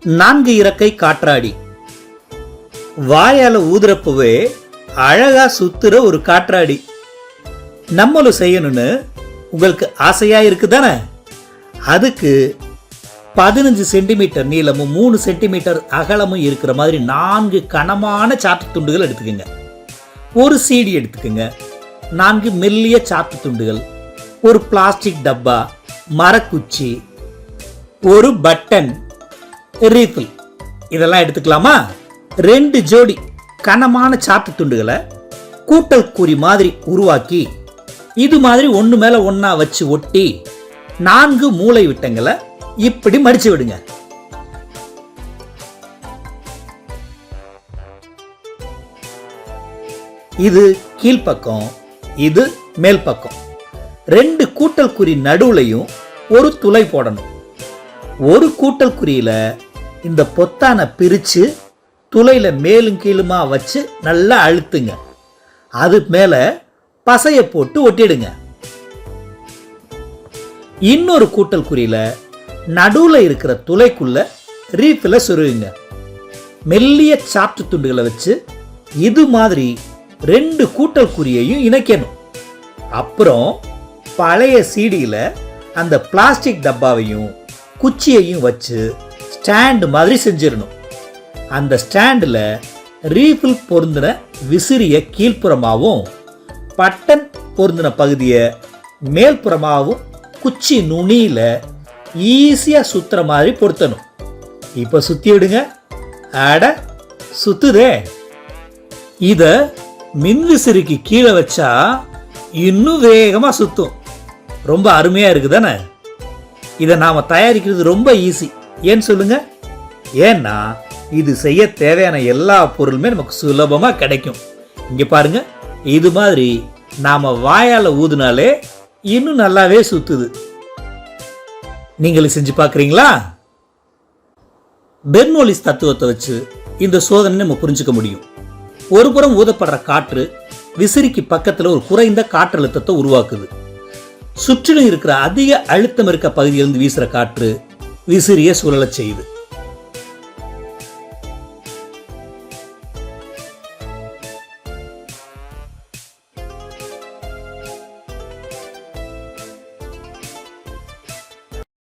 4 இறக்கை காற்றாடி. வாயால ஊதுறப்பவே அழகா சுத்துற ஒரு காற்றாடி. நம்மளும் செய்யணும்னு உங்களுக்கு ஆசையா இருக்குதானே? அதுக்கு 15 சென்டிமீட்டர் நீளமும் 3 சென்டிமீட்டர் அகலமும் இருக்கிற மாதிரி 4 கனமான சாட்டு துண்டுகள் எடுத்துக்கோங்க. ஒரு சீடி எடுத்துக்கோங்க, 4 மெல்லிய சாட்டு துண்டுகள், ஒரு பிளாஸ்டிக் டப்பா, மரக்குச்சி, ஒரு பட்டன், ரீஃபில், இதெல்லாம் எடுத்துக்கலாமா? 2 ஜோடி கனமான சாட்டு துண்டுகளை கூட்டல் குறி மாதிரி உருவாக்கி இது மாதிரி ஒன்று மேலே ஒன்றா வச்சு ஒட்டி 4 மூளை விட்டங்களை இப்படி மடிச்சு விடுங்க. இது கீழ்ப்பக்கம், இது மேல் பக்கம். 2 கூட்டல் குறி நடுவுலையும் ஒரு துளை போடணும். ஒரு கூட்டல் குறியில இந்த பொத்தானை பிரிச்சு துளையில மேலும் கீழுமா வச்சு நல்லா அழுத்துங்க. அது மேல பசைய போட்டு ஒட்டிடுங்க. இன்னொரு கூட்டல் குறியில நடுவுல இருக்கிற துளைக்குள்ள ரீஃபில சொருகுங்க. மெல்லிய சாற்று துண்டுகளை வச்சு இது மாதிரி 2 கூட்டல் குறியையும் இணைக்கணும். அப்புறம் பழைய சீடியில அந்த பிளாஸ்டிக் டப்பாவையும் குச்சியையும் வச்சு ஸ்டாண்டு மாதிரி செஞ்சிடணும். அந்த ஸ்டாண்டில் ரீஃபில் பொருந்தின விசிறிய கீழ்ப்புறமாகவும் பட்டன் பொருந்தின பகுதியை மேல்புறமாகவும் குச்சி நுனியில் ஈஸியாக சுற்றுற மாதிரி பொருத்தணும். இப்போ சுற்றி விடுங்க. அட சுத்துதே! இதை மின்விசிறிக்கு கீழே வச்சா இன்னும் வேகமாக சுற்றும். ரொம்ப அருமையாக இருக்குதானே? இதை நாம் தயாரிக்கிறது ரொம்ப ஈஸி. ஏன்னு சொல்லுங்க? ஏன்னா இது செய்ய தேவையான எல்லா பொருளுமே நமக்கு சுலபமாக கிடைக்கும். இங்கே பாருங்க, இது மாதிரி நாம் வாயால் ஊதுனாலே இன்னும் நல்லாவே சுத்துது. நீங்களும் செஞ்சு பார்க்குறீங்களா? பெர்னோலிஸ் தத்துவத்தை வச்சு இந்த சோதனை நம்ம புரிஞ்சுக்க முடியும். ஒரு புறம் ஊதப்படுற காற்று விசிறிக்கு பக்கத்தில் ஒரு குறைந்த காற்றழுத்தத்தை உருவாக்குது. சுற்றிலும் இருக்கிற அதிக அழுத்தம் இருக்க பகுதியிலிருந்து வீசுற காற்று விசிறியை சுழல செய்யுது.